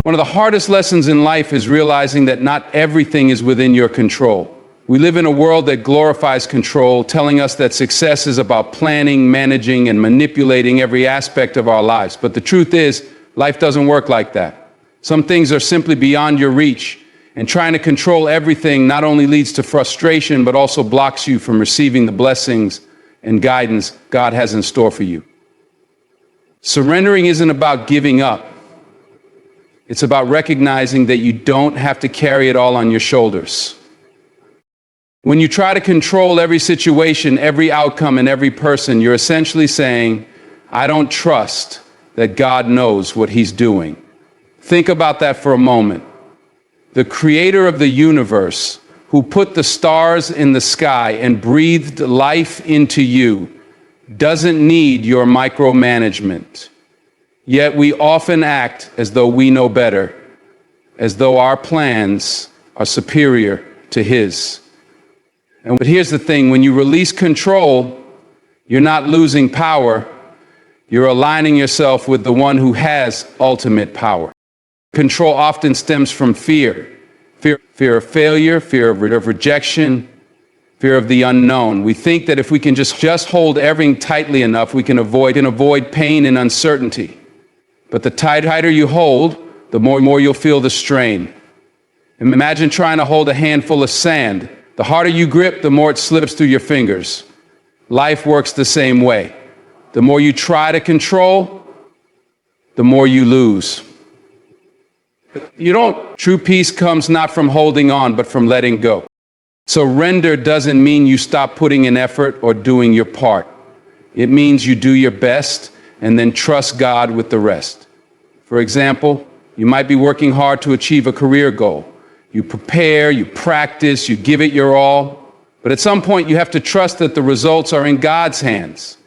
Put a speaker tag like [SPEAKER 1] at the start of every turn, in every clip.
[SPEAKER 1] One of the hardest lessons in life is realizing that not everything is within your control. We live in a world that glorifies control, telling us that success is about planning, managing, and manipulating every aspect of our lives. But the truth is, life doesn't work like that. Some things are simply beyond your reach, and trying to control everything not only leads to frustration, but also blocks you from receiving the blessings and guidance God has in store for you. Surrendering isn't about giving up. It's about recognizing that you don't have to carry it all on your shoulders. When you try to control every situation, every outcome, and every person, you're essentially saying, I don't trust that God knows what He's doing. Think about that for a moment. The creator of the universe, who put the stars in the sky and breathed life into you, doesn't need your micromanagement. Yet we often act as though we know better, as though our plans are superior to His. But here's the thing, when you release control, you're not losing power, you're aligning yourself with the one who has ultimate power. Control often stems from fear. Fear of failure, fear of rejection, fear of the unknown. We think that if we can just hold everything tightly enough, we can avoid pain and uncertainty. But the tighter you hold, the more you'll feel the strain. Imagine trying to hold a handful of sand. The harder you grip, the more it slips through your fingers. Life works the same way. The more you try to control, the more you lose. True peace comes not from holding on, but from letting go. Surrender doesn't mean you stop putting in effort or doing your part. It means you do your best and then trust God with the rest. For example, you might be working hard to achieve a career goal. You prepare, you practice, you give it your all, but at some point you have to trust that the results are in God's hands.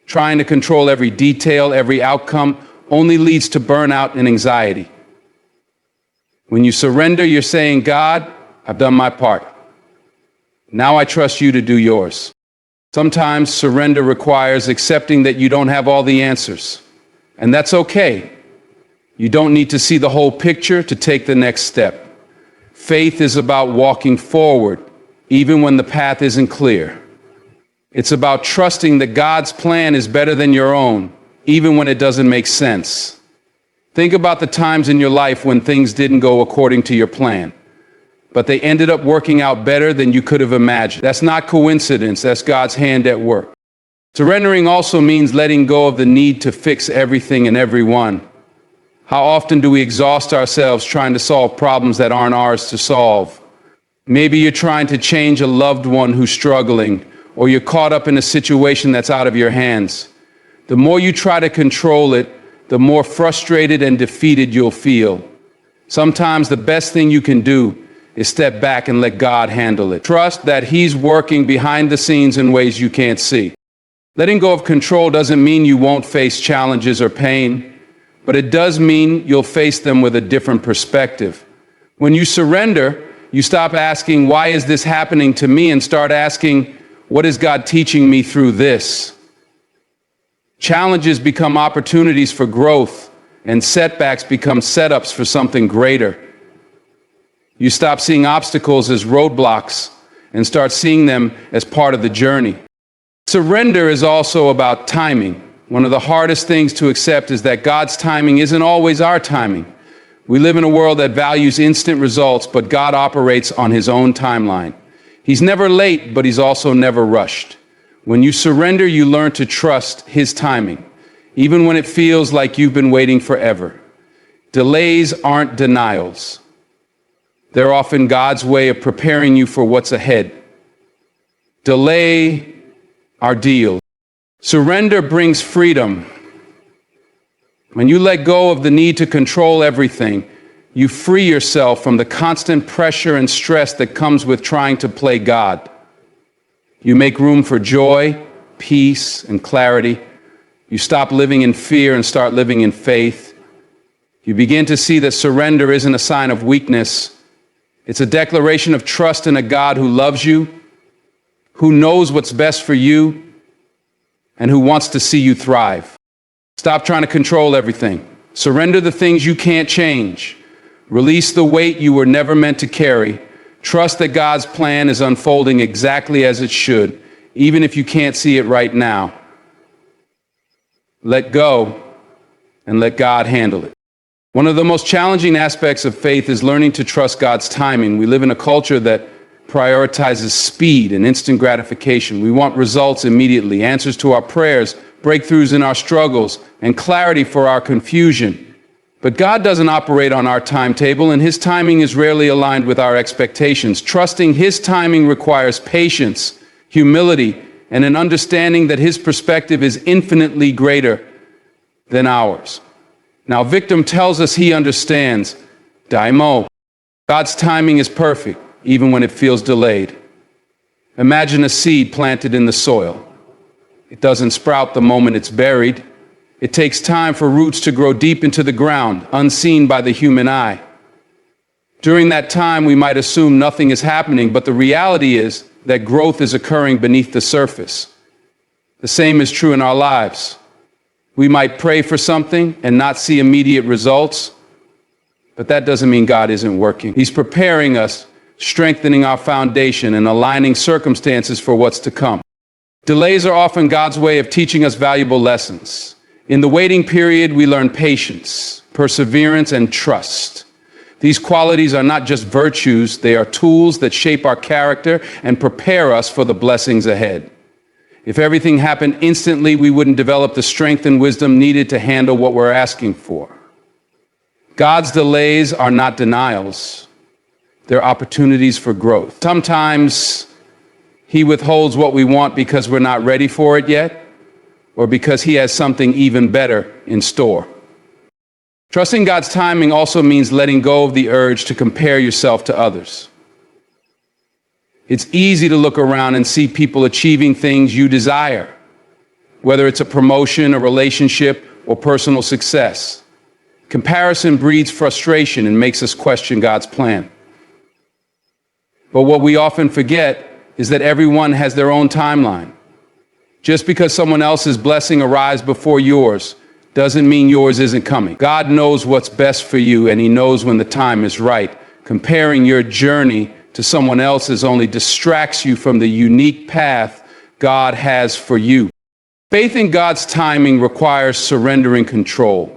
[SPEAKER 1] Trying to control every detail, every outcome, only leads to burnout and anxiety. When you surrender, you're saying, God, I've done my part. Now I trust you to do yours. Sometimes surrender requires accepting that you don't have all the answers, and that's okay. You don't need to see the whole picture to take the next step. Faith is about walking forward, even when the path isn't clear. It's about trusting that God's plan is better than your own, even when it doesn't make sense. Think about the times in your life when things didn't go according to your plan, but they ended up working out better than you could have imagined. That's not coincidence, that's God's hand at work. Surrendering also means letting go of the need to fix everything and everyone. How often do we exhaust ourselves trying to solve problems that aren't ours to solve? Maybe you're trying to change a loved one who's struggling, or you're caught up in a situation that's out of your hands. The more you try to control it, the more frustrated and defeated you'll feel. Sometimes the best thing you can do is step back and let God handle it. Trust that He's working behind the scenes in ways you can't see. Letting go of control doesn't mean you won't face challenges or pain, but it does mean you'll face them with a different perspective. When you surrender, you stop asking, why is this happening to me? And start asking, what is God teaching me through this? Challenges become opportunities for growth, and setbacks become setups for something greater. You stop seeing obstacles as roadblocks and start seeing them as part of the journey. Surrender is also about timing. One of the hardest things to accept is that God's timing isn't always our timing. We live in a world that values instant results, but God operates on His own timeline. He's never late, but He's also never rushed. When you surrender, you learn to trust His timing, even when it feels like you've been waiting forever. Delays aren't denials. They're often God's way of preparing you for what's ahead. Delay our deal. Surrender brings freedom. When you let go of the need to control everything, you free yourself from the constant pressure and stress that comes with trying to play God. You make room for joy, peace, and clarity. You stop living in fear and start living in faith. You begin to see that surrender isn't a sign of weakness. It's a declaration of trust in a God who loves you, who knows what's best for you, and who wants to see you thrive. Stop trying to control everything. Surrender the things you can't change. Release the weight you were never meant to carry. Trust that God's plan is unfolding exactly as it should, even if you can't see it right now. Let go and let God handle it. One of the most challenging aspects of faith is learning to trust God's timing. We live in a culture that prioritizes speed and instant gratification. We want results immediately, answers to our prayers, breakthroughs in our struggles, and clarity for our confusion. But God doesn't operate on our timetable, and His timing is rarely aligned with our expectations. Trusting His timing requires patience, humility, and an understanding that His perspective is infinitely greater than ours. Now, Victim tells us he understands. Daimo. God's timing is perfect, even when it feels delayed. Imagine a seed planted in the soil. It doesn't sprout the moment it's buried. It takes time for roots to grow deep into the ground, unseen by the human eye. During that time, we might assume nothing is happening, but the reality is that growth is occurring beneath the surface. The same is true in our lives. We might pray for something and not see immediate results, but that doesn't mean God isn't working. He's preparing us, strengthening our foundation, and aligning circumstances for what's to come. Delays are often God's way of teaching us valuable lessons. In the waiting period, we learn patience, perseverance, and trust. These qualities are not just virtues, they are tools that shape our character and prepare us for the blessings ahead. If everything happened instantly, we wouldn't develop the strength and wisdom needed to handle what we're asking for. God's delays are not denials. They're opportunities for growth. Sometimes He withholds what we want because we're not ready for it yet, or because He has something even better in store. Trusting God's timing also means letting go of the urge to compare yourself to others. It's easy to look around and see people achieving things you desire, whether it's a promotion, a relationship, or personal success. Comparison breeds frustration and makes us question God's plan. But what we often forget is that everyone has their own timeline. Just because someone else's blessing arrives before yours doesn't mean yours isn't coming. God knows what's best for you, and He knows when the time is right. Comparing your journey to someone else's only distracts you from the unique path God has for you. Faith in God's timing requires surrendering control.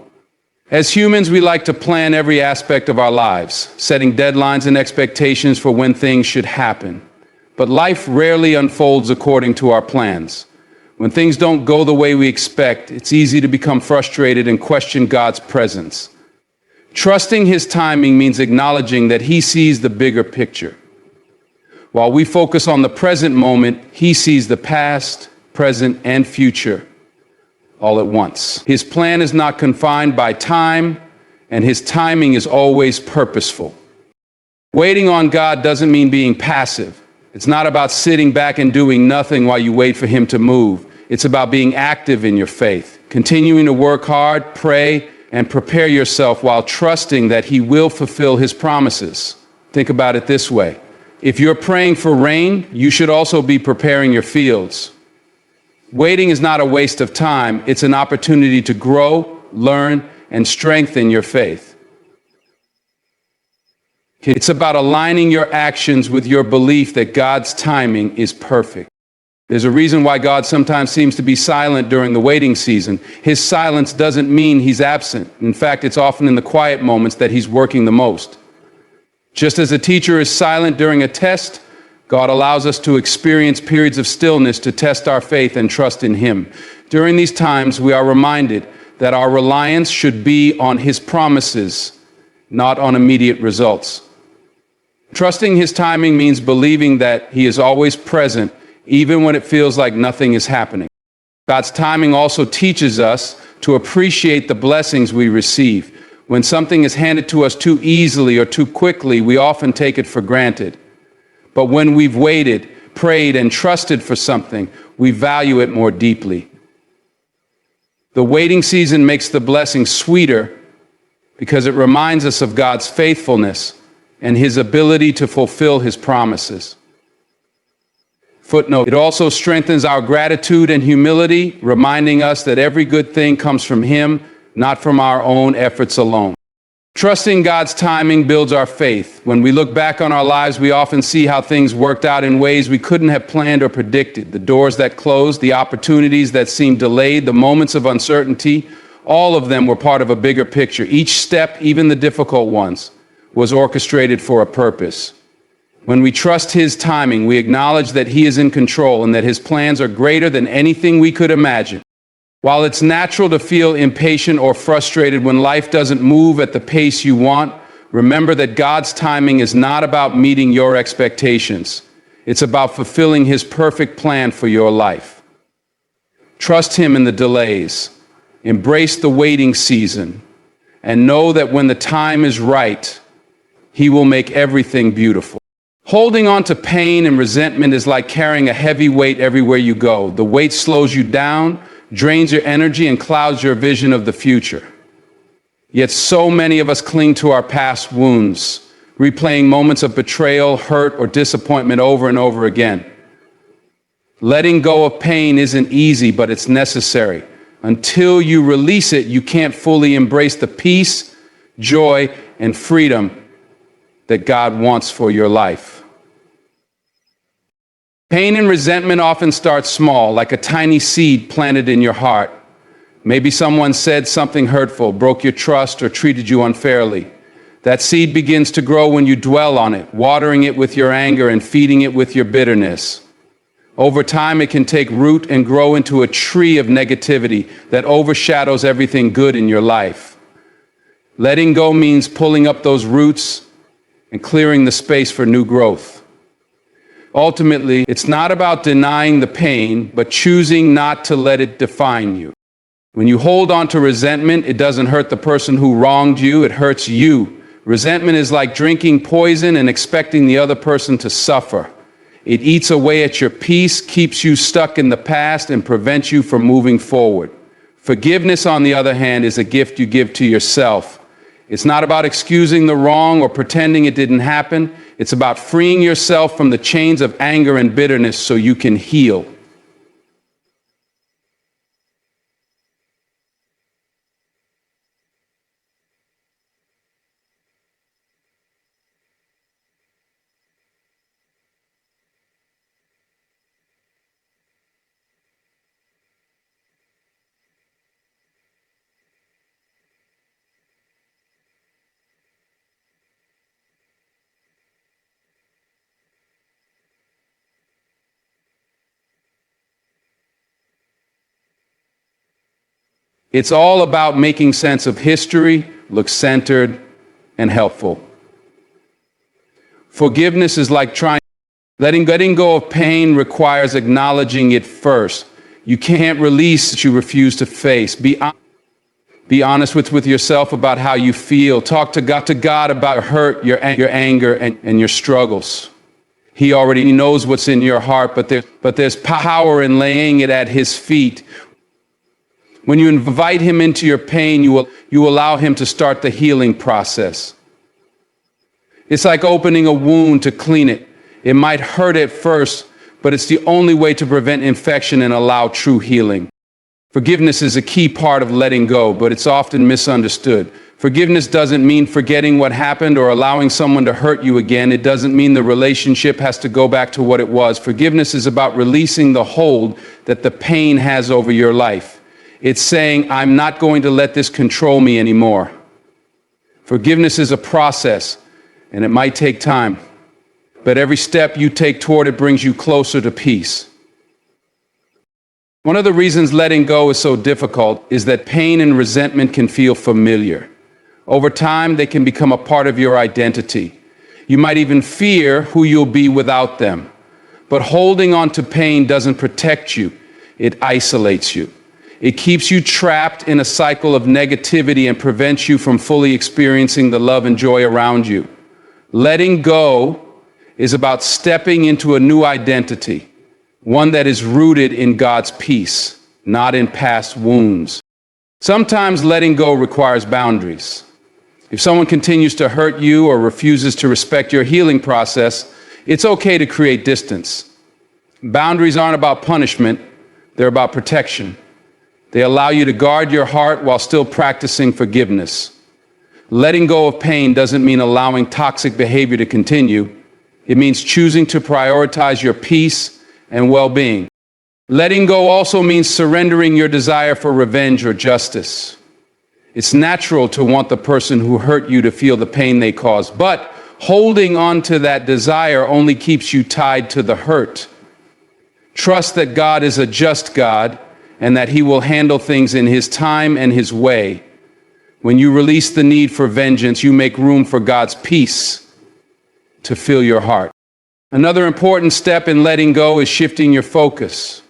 [SPEAKER 1] As humans, we like to plan every aspect of our lives, setting deadlines and expectations for when things should happen. But life rarely unfolds according to our plans. When things don't go the way we expect, it's easy to become frustrated and question God's presence. Trusting His timing means acknowledging that He sees the bigger picture. While we focus on the present moment, He sees the past, present, and future all at once. His plan is not confined by time, and His timing is always purposeful. Waiting on God doesn't mean being passive. It's not about sitting back and doing nothing while you wait for Him to move. It's about being active in your faith, continuing to work hard, pray, and prepare yourself while trusting that He will fulfill His promises. Think about it this way. If you're praying for rain, you should also be preparing your fields. Waiting is not a waste of time. It's an opportunity to grow, learn, and strengthen your faith. It's about aligning your actions with your belief that God's timing is perfect. There's a reason why God sometimes seems to be silent during the waiting season. His silence doesn't mean He's absent. In fact, it's often in the quiet moments that He's working the most. Just as a teacher is silent during a test, God allows us to experience periods of stillness to test our faith and trust in Him. During these times, we are reminded that our reliance should be on His promises, not on immediate results. Trusting His timing means believing that He is always present, even when it feels like nothing is happening. God's timing also teaches us to appreciate the blessings we receive. When something is handed to us too easily or too quickly, we often take it for granted. But when we've waited, prayed, and trusted for something, we value it more deeply. The waiting season makes the blessing sweeter because it reminds us of God's faithfulness and His ability to fulfill His promises. Footnote, it also strengthens our gratitude and humility, reminding us that every good thing comes from Him, not from our own efforts alone. Trusting God's timing builds our faith. When we look back on our lives, we often see how things worked out in ways we couldn't have planned or predicted. The doors that closed, the opportunities that seemed delayed, the moments of uncertainty, all of them were part of a bigger picture. Each step, even the difficult ones, was orchestrated for a purpose. When we trust His timing, we acknowledge that He is in control and that His plans are greater than anything we could imagine. While it's natural to feel impatient or frustrated when life doesn't move at the pace you want, remember that God's timing is not about meeting your expectations. It's about fulfilling His perfect plan for your life. Trust Him in the delays. Embrace the waiting season. And know that when the time is right, He will make everything beautiful. Holding on to pain and resentment is like carrying a heavy weight everywhere you go. The weight slows you down, drains your energy, and clouds your vision of the future. Yet so many of us cling to our past wounds, replaying moments of betrayal, hurt, or disappointment over and over again. Letting go of pain isn't easy, but it's necessary. Until you release it, you can't fully embrace the peace, joy, and freedom that God wants for your life. Pain and resentment often start small, like a tiny seed planted in your heart. Maybe someone said something hurtful, broke your trust, or treated you unfairly. That seed begins to grow when you dwell on it, watering it with your anger and feeding it with your bitterness. Over time, it can take root and grow into a tree of negativity that overshadows everything good in your life. Letting go means pulling up those roots and clearing the space for new growth. Ultimately, it's not about denying the pain, but choosing not to let it define you. When you hold on to resentment, it doesn't hurt the person who wronged you, it hurts you. Resentment is like drinking poison and expecting the other person to suffer. It eats away at your peace, keeps you stuck in the past, and prevents you from moving forward. Forgiveness, on the other hand, is a gift you give to yourself. It's not about excusing the wrong or pretending it didn't happen. It's about freeing yourself from the chains of anger and bitterness so you can heal. It's all about making sense of history, look centered and helpful. Forgiveness is like letting go of pain requires acknowledging it first. You can't release what you refuse to face. Be honest with yourself about how you feel. Talk to God about hurt, your anger, and your struggles. He already knows what's in your heart, but there's power in laying it at His feet. When you invite Him into your pain, you allow Him to start the healing process. It's like opening a wound to clean it. It might hurt at first, but it's the only way to prevent infection and allow true healing. Forgiveness is a key part of letting go, but it's often misunderstood. Forgiveness doesn't mean forgetting what happened or allowing someone to hurt you again. It doesn't mean the relationship has to go back to what it was. Forgiveness is about releasing the hold that the pain has over your life. It's saying, I'm not going to let this control me anymore. Forgiveness is a process, and it might take time, but every step you take toward it brings you closer to peace. One of the reasons letting go is so difficult is that pain and resentment can feel familiar. Over time, they can become a part of your identity. You might even fear who you'll be without them. But holding on to pain doesn't protect you, it isolates you. It keeps you trapped in a cycle of negativity and prevents you from fully experiencing the love and joy around you. Letting go is about stepping into a new identity, one that is rooted in God's peace, not in past wounds. Sometimes letting go requires boundaries. If someone continues to hurt you or refuses to respect your healing process, it's okay to create distance. Boundaries aren't about punishment, they're about protection. They allow you to guard your heart while still practicing forgiveness. Letting go of pain doesn't mean allowing toxic behavior to continue. It means choosing to prioritize your peace and well-being. Letting go also means surrendering your desire for revenge or justice. It's natural to want the person who hurt you to feel the pain they caused, but holding on to that desire only keeps you tied to the hurt. Trust that God is a just God and that He will handle things in His time and His way. When you release the need for vengeance, you make room for God's peace to fill your heart. Another important step in letting go is shifting your focus.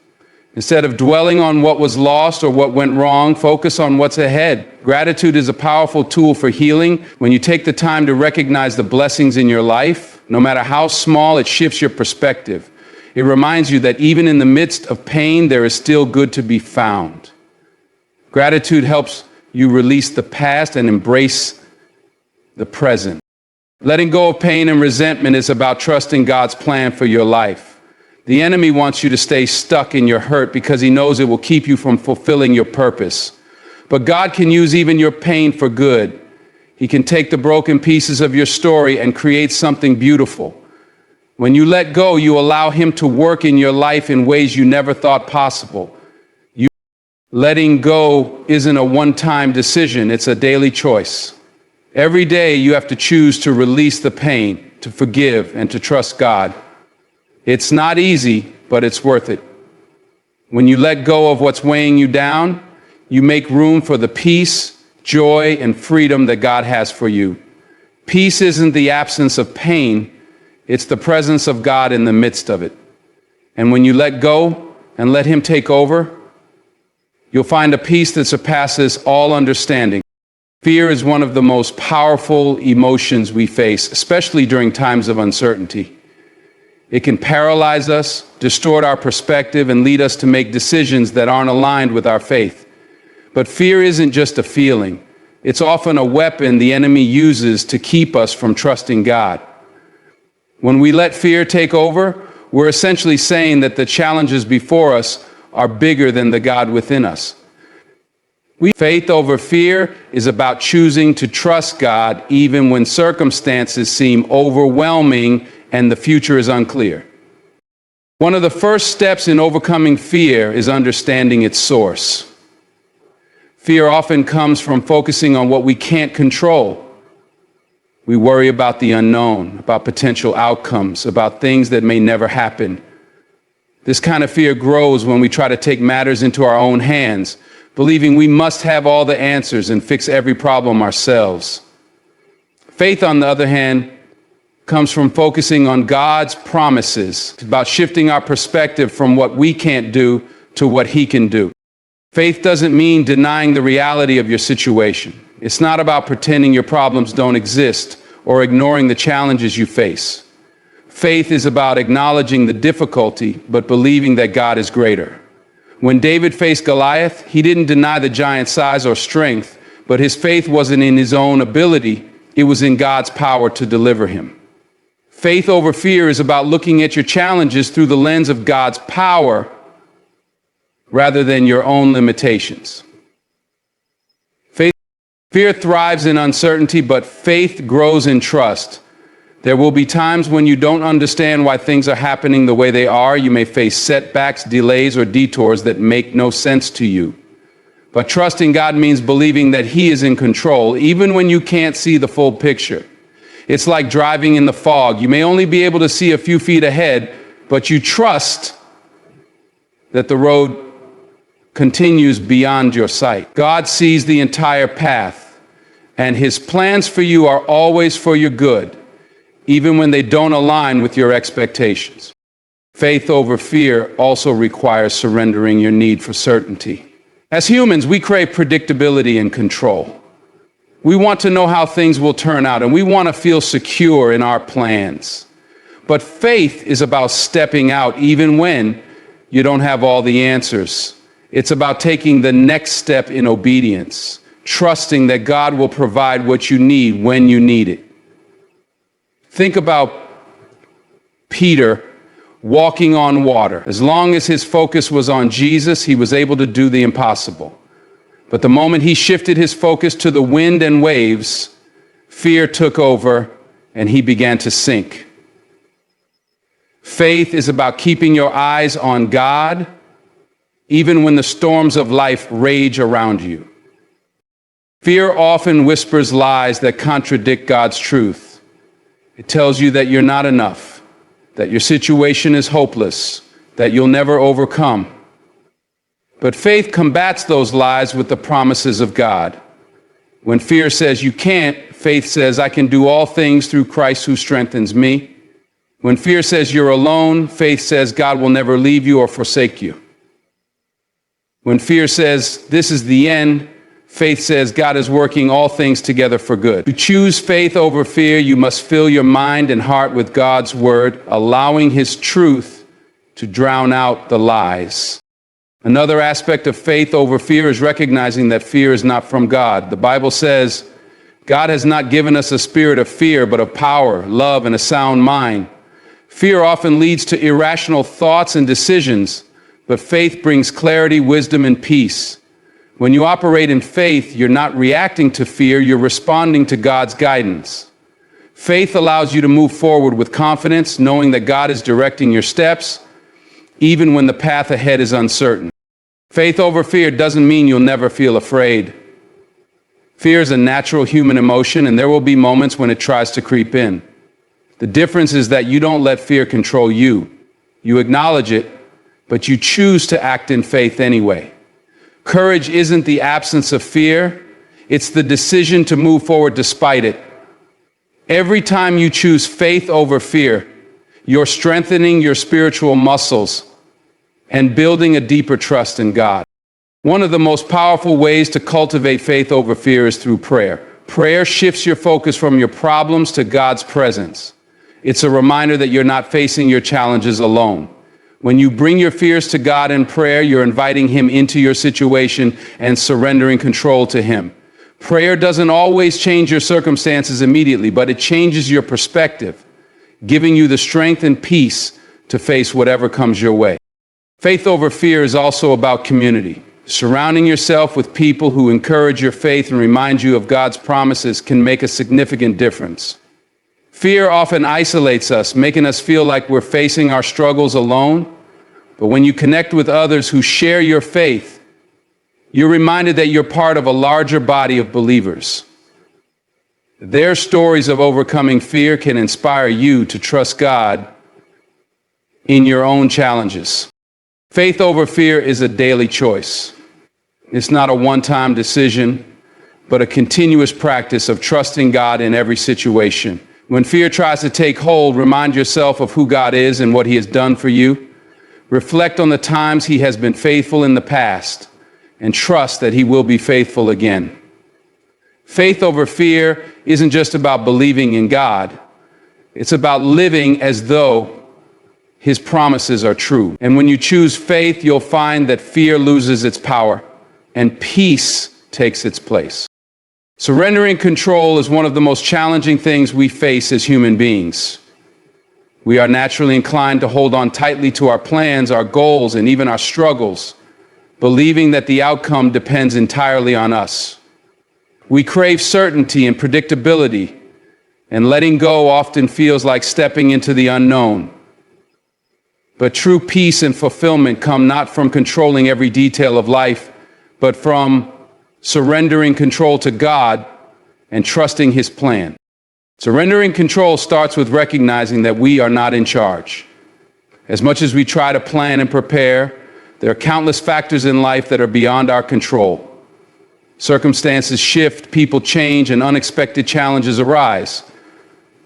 [SPEAKER 1] Instead of dwelling on what was lost or what went wrong, focus on what's ahead. Gratitude is a powerful tool for healing. When you take the time to recognize the blessings in your life, no matter how small, it shifts your perspective. It reminds you that even in the midst of pain, there is still good to be found. Gratitude helps you release the past and embrace the present. Letting go of pain and resentment is about trusting God's plan for your life. The enemy wants you to stay stuck in your hurt because he knows it will keep you from fulfilling your purpose. But God can use even your pain for good. He can take the broken pieces of your story and create something beautiful. When you let go, you allow Him to work in your life in ways you never thought possible. Letting go isn't a one-time decision, it's a daily choice. Every day you have to choose to release the pain, to forgive, and to trust God. It's not easy, but it's worth it. When you let go of what's weighing you down, you make room for the peace, joy, and freedom that God has for you. Peace isn't the absence of pain, it's the presence of God in the midst of it. And when you let go and let Him take over, you'll find a peace that surpasses all understanding. Fear is one of the most powerful emotions we face, especially during times of uncertainty. It can paralyze us, distort our perspective, and lead us to make decisions that aren't aligned with our faith. But fear isn't just a feeling. It's often a weapon the enemy uses to keep us from trusting God. When we let fear take over, we're essentially saying that the challenges before us are bigger than the God within us. Faith over fear is about choosing to trust God even when circumstances seem overwhelming and the future is unclear. One of the first steps in overcoming fear is understanding its source. Fear often comes from focusing on what we can't control. We worry about the unknown, about potential outcomes, about things that may never happen. This kind of fear grows when we try to take matters into our own hands, believing we must have all the answers and fix every problem ourselves. Faith, on the other hand, comes from focusing on God's promises. It's about shifting our perspective from what we can't do to what He can do. Faith doesn't mean denying the reality of your situation. It's not about pretending your problems don't exist or ignoring the challenges you face. Faith is about acknowledging the difficulty, but believing that God is greater. When David faced Goliath, he didn't deny the giant's size or strength, but his faith wasn't in his own ability, it was in God's power to deliver him. Faith over fear is about looking at your challenges through the lens of God's power rather than your own limitations. Fear thrives in uncertainty, but faith grows in trust. There will be times when you don't understand why things are happening the way they are. You may face setbacks, delays, or detours that make no sense to you. But trusting God means believing that He is in control, even when you can't see the full picture. It's like driving in the fog. You may only be able to see a few feet ahead, but you trust that the road continues beyond your sight. God sees the entire path, and His plans for you are always for your good, even when they don't align with your expectations. Faith over fear also requires surrendering your need for certainty. As humans, we crave predictability and control. We want to know how things will turn out, and we want to feel secure in our plans. But faith is about stepping out even when you don't have all the answers. It's about taking the next step in obedience, trusting that God will provide what you need when you need it. Think about Peter, walking on water. As long as his focus was on Jesus, he was able to do the impossible. But the moment he shifted his focus to the wind and waves, fear took over and he began to sink. Faith is about keeping your eyes on God, even when the storms of life rage around you. Fear often whispers lies that contradict God's truth. It tells you that you're not enough, that your situation is hopeless, that you'll never overcome. But faith combats those lies with the promises of God. When fear says you can't, faith says I can do all things through Christ who strengthens me. When fear says you're alone, faith says God will never leave you or forsake you. When fear says this is the end, faith says God is working all things together for good. To choose faith over fear, you must fill your mind and heart with God's word, allowing his truth to drown out the lies. Another aspect of faith over fear is recognizing that fear is not from God. The Bible says God has not given us a spirit of fear, but of power, love, and a sound mind. Fear often leads to irrational thoughts and decisions, but faith brings clarity, wisdom, and peace. When you operate in faith, you're not reacting to fear, you're responding to God's guidance. Faith allows you to move forward with confidence, knowing that God is directing your steps, even when the path ahead is uncertain. Faith over fear doesn't mean you'll never feel afraid. Fear is a natural human emotion, and there will be moments when it tries to creep in. The difference is that you don't let fear control you. You acknowledge it, but you choose to act in faith anyway. Courage isn't the absence of fear, it's the decision to move forward despite it. Every time you choose faith over fear, you're strengthening your spiritual muscles and building a deeper trust in God. One of the most powerful ways to cultivate faith over fear is through prayer. Prayer shifts your focus from your problems to God's presence. It's a reminder that you're not facing your challenges alone. When you bring your fears to God in prayer, you're inviting him into your situation and surrendering control to him. Prayer doesn't always change your circumstances immediately, but it changes your perspective, giving you the strength and peace to face whatever comes your way. Faith over fear is also about community. Surrounding yourself with people who encourage your faith and remind you of God's promises can make a significant difference. Fear often isolates us, making us feel like we're facing our struggles alone. But when you connect with others who share your faith, you're reminded that you're part of a larger body of believers. Their stories of overcoming fear can inspire you to trust God in your own challenges. Faith over fear is a daily choice. It's not a one-time decision, but a continuous practice of trusting God in every situation. When fear tries to take hold, remind yourself of who God is and what he has done for you. Reflect on the times he has been faithful in the past and trust that he will be faithful again. Faith over fear isn't just about believing in God. It's about living as though his promises are true. And when you choose faith, you'll find that fear loses its power and peace takes its place. Surrendering control is one of the most challenging things we face as human beings. We are naturally inclined to hold on tightly to our plans, our goals, and even our struggles, believing that the outcome depends entirely on us. We crave certainty and predictability, and letting go often feels like stepping into the unknown. But true peace and fulfillment come not from controlling every detail of life, but from surrendering control to God and trusting his plan. Surrendering control starts with recognizing that we are not in charge. As much as we try to plan and prepare, there are countless factors in life that are beyond our control. Circumstances shift, people change, and unexpected challenges arise.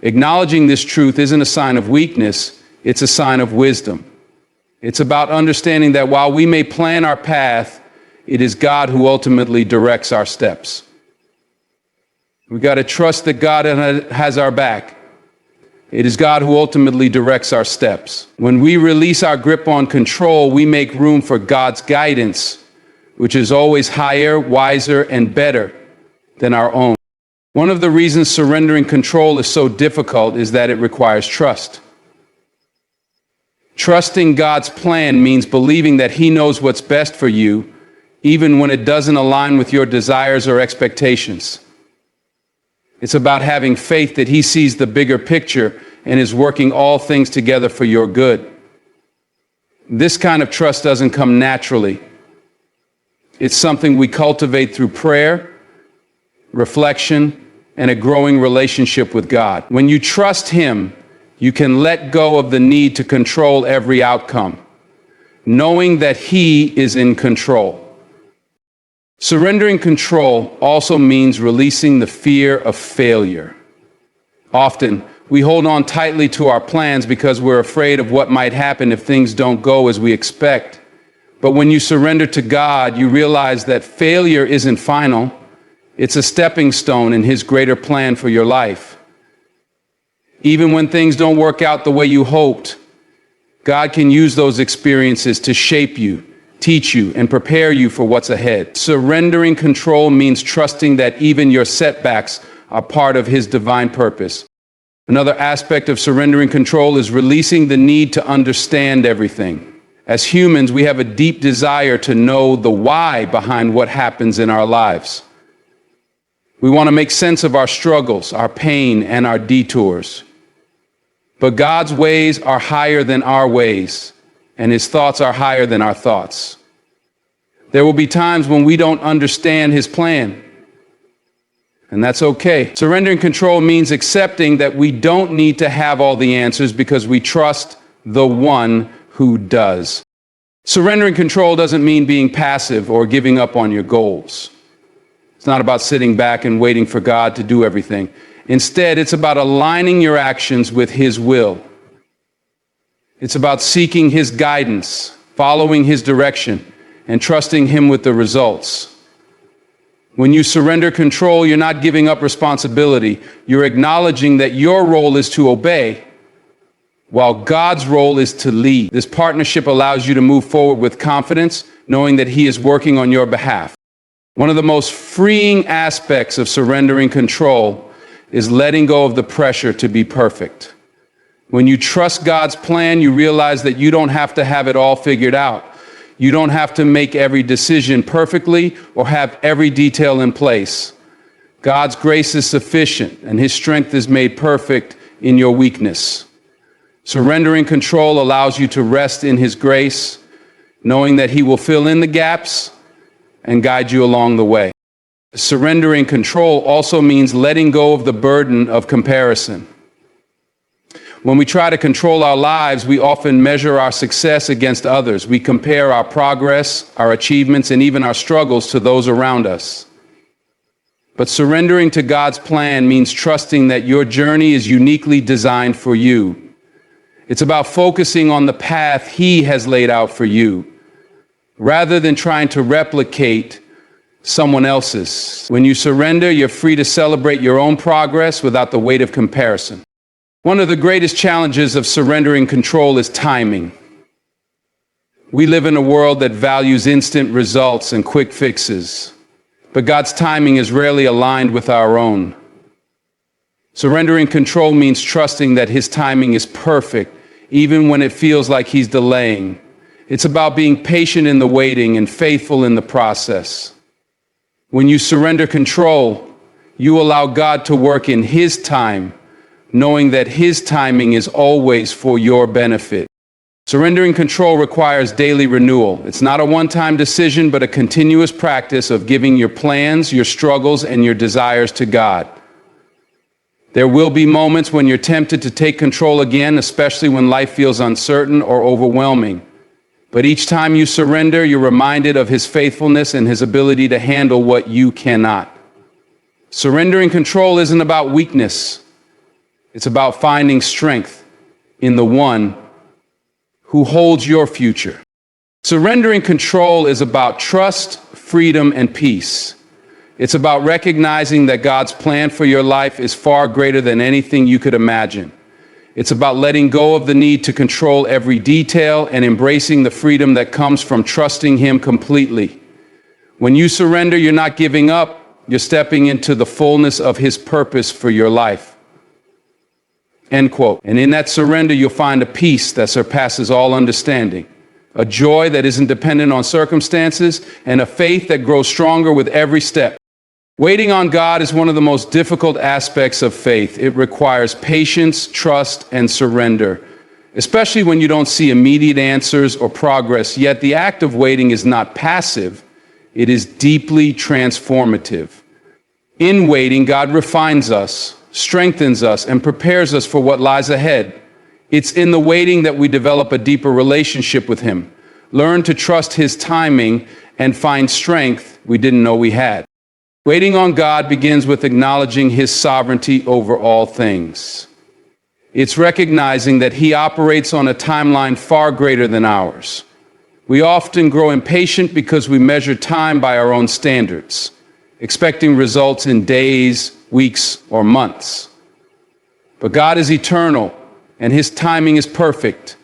[SPEAKER 1] Acknowledging this truth isn't a sign of weakness, it's a sign of wisdom. It's about understanding that while we may plan our path, it is God who ultimately directs our steps. We got to trust that God has our back. It is God who ultimately directs our steps. When we release our grip on control, we make room for God's guidance, which is always higher, wiser, and better than our own. One of the reasons surrendering control is so difficult is that it requires trust. Trusting God's plan means believing that He knows what's best for you, even when it doesn't align with your desires or expectations. It's about having faith that He sees the bigger picture and is working all things together for your good. This kind of trust doesn't come naturally. It's something we cultivate through prayer, reflection, and a growing relationship with God. When you trust Him, you can let go of the need to control every outcome, knowing that He is in control. Surrendering control also means releasing the fear of failure. Often, we hold on tightly to our plans because we're afraid of what might happen if things don't go as we expect. But when you surrender to God, you realize that failure isn't final. It's a stepping stone in His greater plan for your life. Even when things don't work out the way you hoped, God can use those experiences to shape you, teach you, and prepare you for what's ahead. Surrendering control means trusting that even your setbacks are part of His divine purpose. Another aspect of surrendering control is releasing the need to understand everything. As humans, we have a deep desire to know the why behind what happens in our lives. We want to make sense of our struggles, our pain, and our detours. But God's ways are higher than our ways, and His thoughts are higher than our thoughts. There will be times when we don't understand His plan, and that's okay. Surrendering control means accepting that we don't need to have all the answers because we trust the one who does. Surrendering control doesn't mean being passive or giving up on your goals. It's not about sitting back and waiting for God to do everything. Instead, it's about aligning your actions with His will. It's about seeking His guidance, following His direction, and trusting Him with the results. When you surrender control, you're not giving up responsibility. You're acknowledging that your role is to obey, while God's role is to lead. This partnership allows you to move forward with confidence, knowing that He is working on your behalf. One of the most freeing aspects of surrendering control is letting go of the pressure to be perfect. When you trust God's plan, you realize that you don't have to have it all figured out. You don't have to make every decision perfectly or have every detail in place. God's grace is sufficient, and His strength is made perfect in your weakness. Surrendering control allows you to rest in His grace, knowing that He will fill in the gaps and guide you along the way. Surrendering control also means letting go of the burden of comparison. When we try to control our lives, we often measure our success against others. We compare our progress, our achievements, and even our struggles to those around us. But surrendering to God's plan means trusting that your journey is uniquely designed for you. It's about focusing on the path He has laid out for you, rather than trying to replicate someone else's. When you surrender, you're free to celebrate your own progress without the weight of comparison. One of the greatest challenges of surrendering control is timing. We live in a world that values instant results and quick fixes, but God's timing is rarely aligned with our own. Surrendering control means trusting that His timing is perfect, even when it feels like He's delaying. It's about being patient in the waiting and faithful in the process. When you surrender control, you allow God to work in His time, knowing that His timing is always for your benefit. Surrendering control requires daily renewal. It's not a one-time decision, but a continuous practice of giving your plans, your struggles, and your desires to God. There will be moments when you're tempted to take control again, especially when life feels uncertain or overwhelming. But each time you surrender, you're reminded of His faithfulness and His ability to handle what you cannot. Surrendering control isn't about weakness. It's about finding strength in the one who holds your future. Surrendering control is about trust, freedom, and peace. It's about recognizing that God's plan for your life is far greater than anything you could imagine. It's about letting go of the need to control every detail and embracing the freedom that comes from trusting Him completely. When you surrender, you're not giving up, you're stepping into the fullness of His purpose for your life. End quote. And in that surrender, you'll find a peace that surpasses all understanding, a joy that isn't dependent on circumstances, and a faith that grows stronger with every step. Waiting on God is one of the most difficult aspects of faith. It requires patience, trust, and surrender, especially when you don't see immediate answers or progress. Yet the act of waiting is not passive, it is deeply transformative. In waiting, God refines us, strengthens us, and prepares us for what lies ahead. It's in the waiting that we develop a deeper relationship with Him, learn to trust His timing, and find strength we didn't know we had. Waiting on God begins with acknowledging His sovereignty over all things. It's recognizing that He operates on a timeline far greater than ours. We often grow impatient because we measure time by our own standards, expecting results in days, weeks, or months. But God is eternal, and His timing is perfect,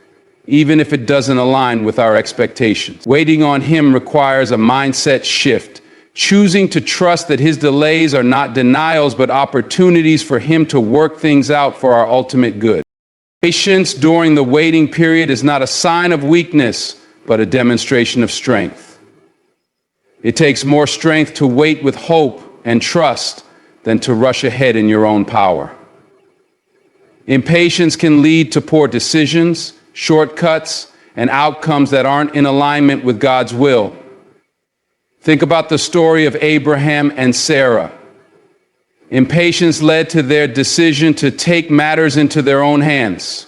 [SPEAKER 1] even if it doesn't align with our expectations. Waiting on Him requires a mindset shift, choosing to trust that His delays are not denials, but opportunities for Him to work things out for our ultimate good. Patience during the waiting period is not a sign of weakness, but a demonstration of strength. It takes more strength to wait with hope and trust than to rush ahead in your own power. Impatience can lead to poor decisions, shortcuts, and outcomes that aren't in alignment with God's will. Think about the story of Abraham and Sarah. Impatience led to their decision to take matters into their own hands,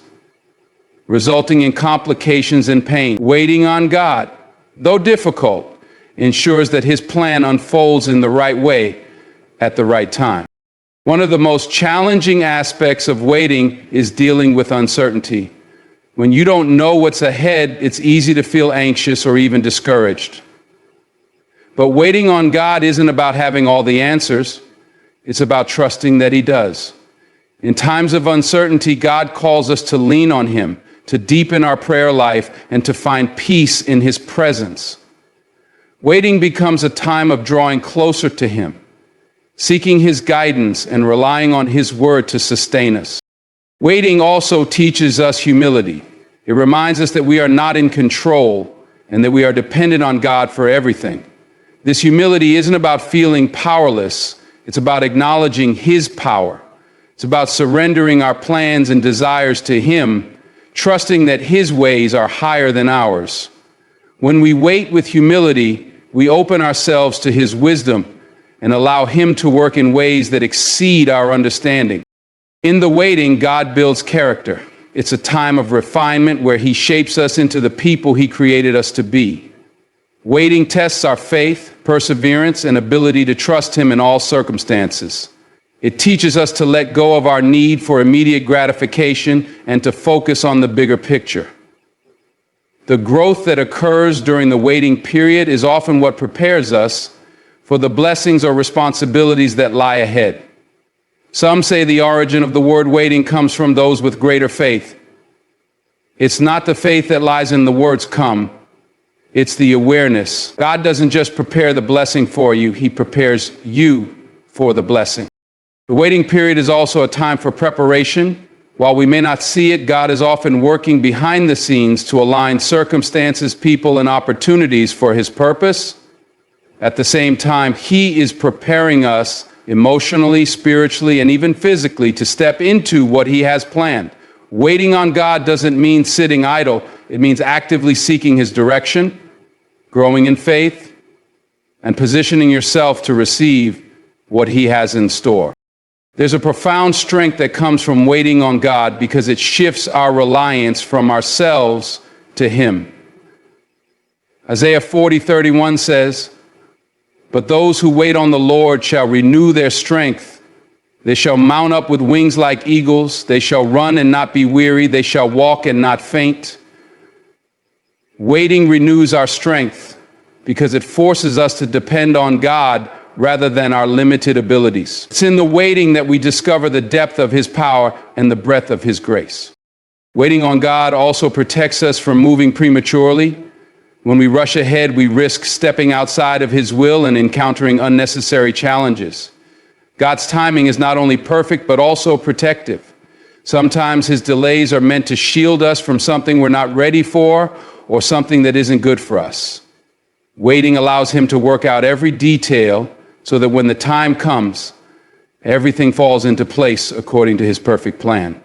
[SPEAKER 1] resulting in complications and pain. Waiting on God, though difficult, ensures that His plan unfolds in the right way at the right time. One of the most challenging aspects of waiting is dealing with uncertainty. When you don't know what's ahead, it's easy to feel anxious or even discouraged. But waiting on God isn't about having all the answers. It's about trusting that He does. In times of uncertainty, God calls us to lean on Him, to deepen our prayer life, and to find peace in His presence. Waiting becomes a time of drawing closer to Him, seeking His guidance and relying on His word to sustain us. Waiting also teaches us humility. It reminds us that we are not in control and that we are dependent on God for everything. This humility isn't about feeling powerless. It's about acknowledging His power. It's about surrendering our plans and desires to Him, trusting that His ways are higher than ours. When we wait with humility, we open ourselves to His wisdom and allow Him to work in ways that exceed our understanding. In the waiting, God builds character. It's a time of refinement where He shapes us into the people He created us to be. Waiting tests our faith, perseverance, and ability to trust Him in all circumstances. It teaches us to let go of our need for immediate gratification and to focus on the bigger picture. The growth that occurs during the waiting period is often what prepares us for the blessings or responsibilities that lie ahead. Some say the origin of the word waiting comes from those with greater faith. It's not the faith that lies in the words come. It's the awareness. God doesn't just prepare the blessing for you, He prepares you for the blessing. The waiting period is also a time for preparation. While we may not see it, God is often working behind the scenes to align circumstances, people, and opportunities for His purpose. At the same time, He is preparing us emotionally, spiritually, and even physically to step into what He has planned. Waiting on God doesn't mean sitting idle. It means actively seeking His direction, growing in faith, and positioning yourself to receive what He has in store. There's a profound strength that comes from waiting on God because it shifts our reliance from ourselves to Him. Isaiah 40:31 says, "But those who wait on the Lord shall renew their strength. They shall mount up with wings like eagles. They shall run and not be weary. They shall walk and not faint." Waiting renews our strength because it forces us to depend on God rather than our limited abilities. It's in the waiting that we discover the depth of His power and the breadth of His grace. Waiting on God also protects us from moving prematurely. When we rush ahead, we risk stepping outside of His will and encountering unnecessary challenges. God's timing is not only perfect, but also protective. Sometimes his delays are meant to shield us from something we're not ready for or something that isn't good for us. Waiting allows him to work out every detail so that when the time comes, everything falls into place according to his perfect plan.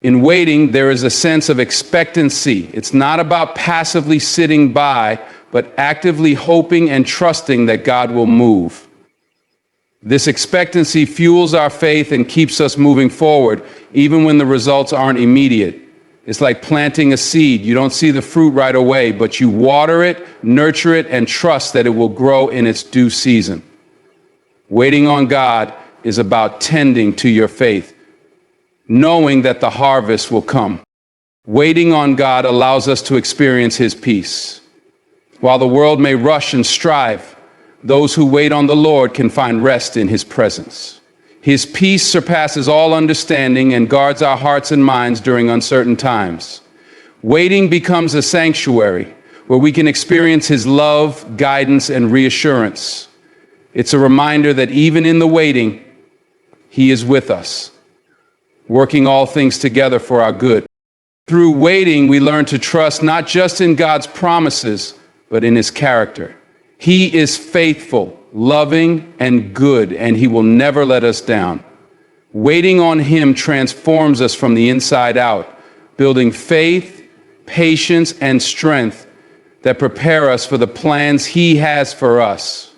[SPEAKER 1] In waiting, there is a sense of expectancy. It's not about passively sitting by, but actively hoping and trusting that God will move. This expectancy fuels our faith and keeps us moving forward, even when the results aren't immediate. It's like planting a seed. You don't see the fruit right away, but you water it, nurture it, and trust that it will grow in its due season. Waiting on God is about tending to your faith, knowing that the harvest will come. Waiting on God allows us to experience his peace. While the world may rush and strive, those who wait on the Lord can find rest in his presence. His peace surpasses all understanding and guards our hearts and minds during uncertain times. Waiting becomes a sanctuary where we can experience his love, guidance, and reassurance. It's a reminder that even in the waiting, he is with us, working all things together for our good. Through waiting, we learn to trust not just in God's promises, but in his character. He is faithful, loving, and good, and he will never let us down. Waiting on him transforms us from the inside out, building faith, patience, and strength that prepare us for the plans he has for us.